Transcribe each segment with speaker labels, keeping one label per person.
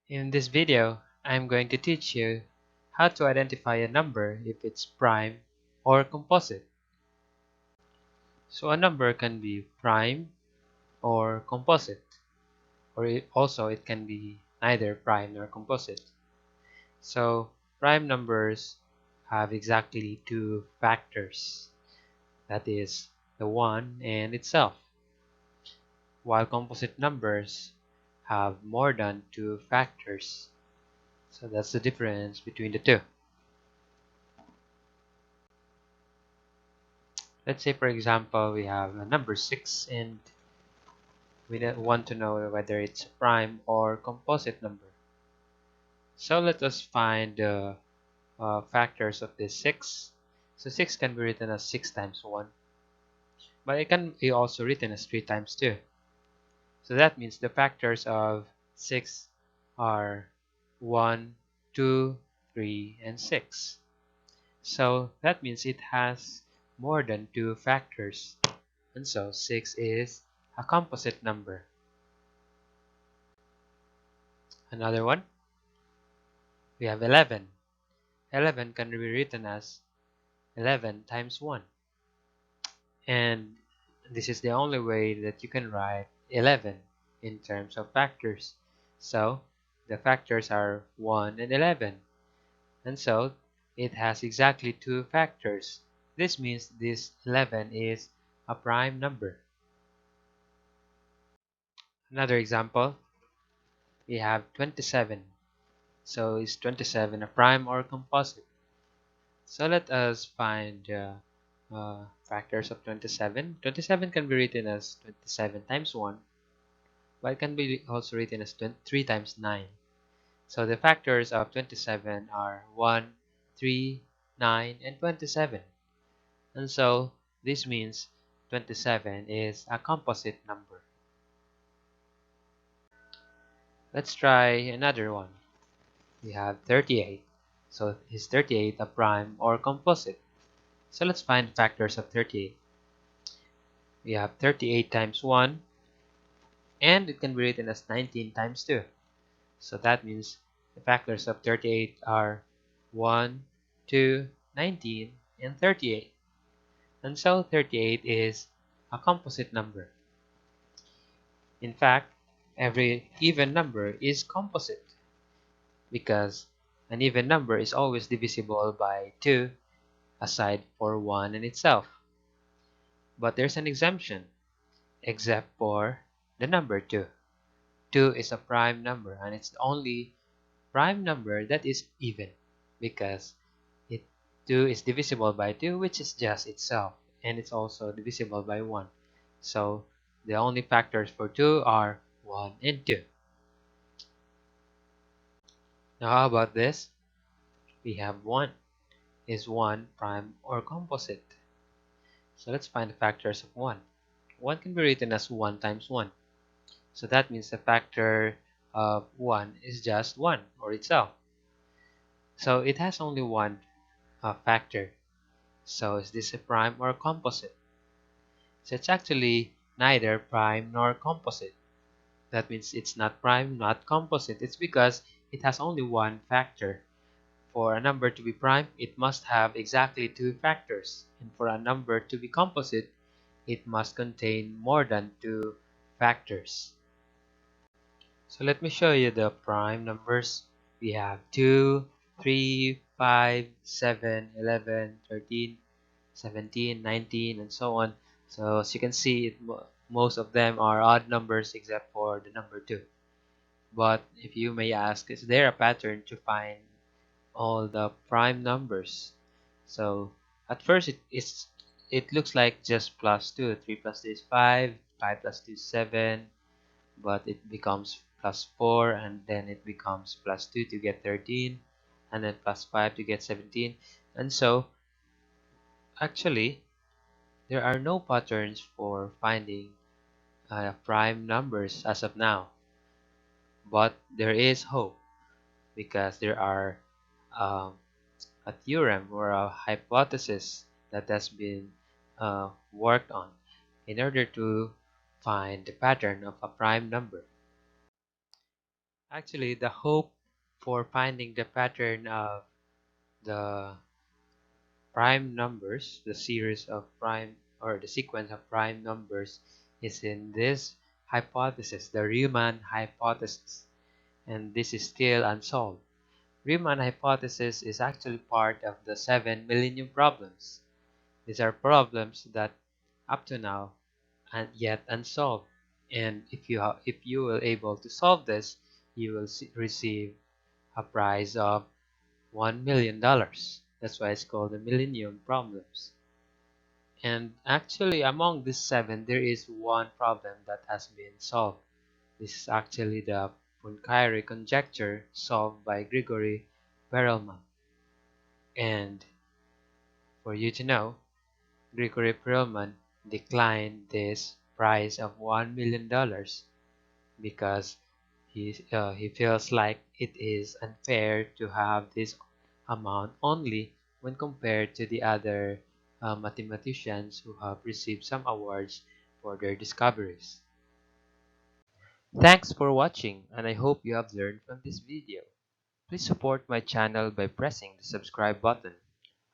Speaker 1: In this video, I'm going to teach you how to identify a number if it's prime or composite. So a number can be prime or composite, or also it can be neither prime nor composite. So prime numbers have exactly two factors, that is, the 1 and itself, while composite numbers have more than two factors. So that's the difference between the two. Let's say, for example, we have a number 6 and we want to know whether it's a prime or composite number. So let us find the factors of this 6. So 6 can be written as 6 times 1, but it can be also written as 3 times 2. So that means the factors of 6 are 1, 2, 3, and 6. So that means it has more than two factors. And so 6 is a composite number. Another one, we have 11. 11 can be written as 11 times 1. And this is the only way that you can write 11 in terms of factors. So the factors are 1 and 11. And so it has exactly two factors. This means this 11 is a prime number. Another example, we have 27. So is 27 a prime or composite? So let us find factors of 27. 27 can be written as 27 times 1, but it can be also written as 3 times 9. So the factors of 27 are 1, 3, 9, and 27. And so this means 27 is a composite number. Let's try another one. We have 38. So is 38 a prime or composite? So let's find factors of 38. We have 38 times 1, and it can be written as 19 times 2. So that means the factors of 38 are 1, 2, 19, and 38. And so 38 is a composite number. In fact, every even number is composite because an even number is always divisible by 2 aside for 1 in itself. But there's an exemption, except for the number 2. 2 is a prime number, and it's the only prime number that is even because 2 is divisible by 2, which is just itself, and it's also divisible by 1. So the only factors for 2 are 1 and 2. Now how about this? We have 1. Is 1 prime or composite? So let's find the factors of 1. 1 can be written as 1 times 1. So that means the factor of 1 is just 1 or itself. So it has only one factor. So is this a prime or composite? So it's actually neither prime nor composite. That means it's not prime, not composite. It's because it has only one factor. For a number to be prime, it must have exactly two factors. And for a number to be composite, it must contain more than two factors. So let me show you the prime numbers. We have 2, 3, 5, 7, 11, 13, 17, 19, and so on. So as you can see, most of them are odd numbers except for the number 2. But if you may ask, is there a pattern to find all the prime numbers? So at first it looks like just plus 2. 3 plus 2 is 5, 5 plus 2 is 7, but it becomes plus 4, and then it becomes plus 2 to get 13, and then plus 5 to get 17. And so actually there are no patterns for finding prime numbers as of now, but there is hope because there are um, a theorem or a hypothesis that has been worked on in order to find the pattern of a prime number. Actually, the hope for finding the pattern of the prime numbers, the series of prime or the sequence of prime numbers, is in this hypothesis, the Riemann hypothesis, and this is still unsolved. Riemann hypothesis is actually part of the 7 millennium problems. These are problems that up to now and yet unsolved. And if you will able to solve this, you will receive a prize of $1 million. That's why it's called the Millennium Problems. And actually, among these seven, there is one problem that has been solved. This is actually the Poincare conjecture solved by Grigory Perelman. And for you to know, Grigory Perelman declined this prize of $1 million because he feels like it is unfair to have this amount only when compared to the other mathematicians who have received some awards for their discoveries. Thanks for watching, and I hope you have learned from this video. Please support my channel by pressing the subscribe button,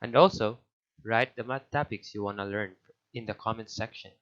Speaker 1: and also write the math topics you want to learn in the comment section.